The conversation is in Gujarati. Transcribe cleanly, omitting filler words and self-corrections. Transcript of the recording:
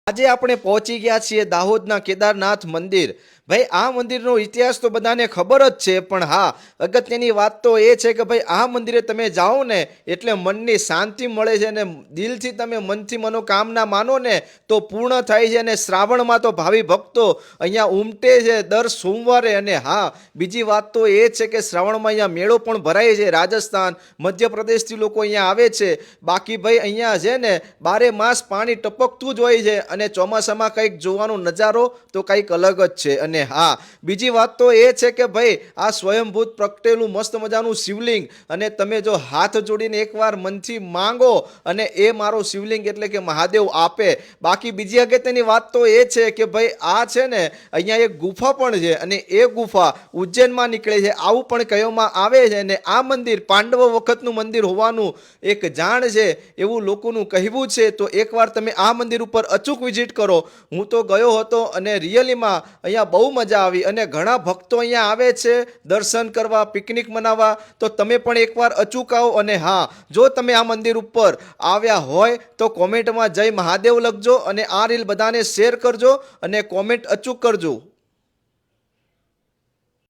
આજે આપણે પહોંચી ગયા છીએ દાહોદના કેદારનાથ મંદિર। ભાઈ આ મંદિરનો ઇતિહાસ તો બધાને ખબર જ છે, પણ હા અગત્યની વાત તો એ છે કે ભાઈ આ મંદિરે તમે જાઓ ને એટલે મનની શાંતિ મળે છે અને દિલથી તમે મનથી મનોકામના માનો ને તો પૂર્ણ થાય છે। અને શ્રાવણમાં તો ભાવિ ભક્તો અહીંયા ઉમટે છે દર સોમવારે। અને હા બીજી વાત તો એ છે કે શ્રાવણમાં અહીંયા મેળો પણ ભરાય છે। રાજસ્થાન મધ્યપ્રદેશથી લોકો અહીંયા આવે છે। બાકી ભાઈ અહીંયા છે ને 12 માસ પાણી ટપકતું જ હોય છે અને ચોમાસામાં કંઈક જોવાનો નજારો તો કંઈક અલગ જ છે। અને હા બીજી વાત તો એ છે કે ભાઈ આ સ્વયંભૂત પ્રગટેલું મસ્ત મજાનું શિવલિંગ, અને તમે જો હાથ જોડીને એકવાર મનથી માંગો અને એ મારો શિવલિંગ એટલે કે મહાદેવ આપે। બાકી બીજી અગત્યની વાત તો એ છે કે ભાઈ આ છે ને અહીંયા એક ગુફા પણ છે અને એ ગુફા ઉજ્જૈનમાં નીકળે છે આવું પણ કહેવામાં આવે છે। અને આ મંદિર પાંડવો વખતનું મંદિર હોવાનું એક જાણ છે એવું લોકોનું કહેવું છે। તો એકવાર તમે આ મંદિર ઉપર અચૂક વિઝિટ કરો। હું તો ગયો હતો અને રિયલીમાં અહીંયા બહુ મજા આવી અને ઘણા ભક્તો અહીંયા આવે છે દર્શન કરવા, પિકનિક મનાવવા। તો તમે પણ એકવાર અચૂક આવો। અને હા જો તમે આ મંદિર ઉપર આવ્યા હોય તો કોમેન્ટમાં જય મહાદેવ લખજો અને આ રીલ બધાને શેર કરજો અને કોમેન્ટ અચૂક કરજો।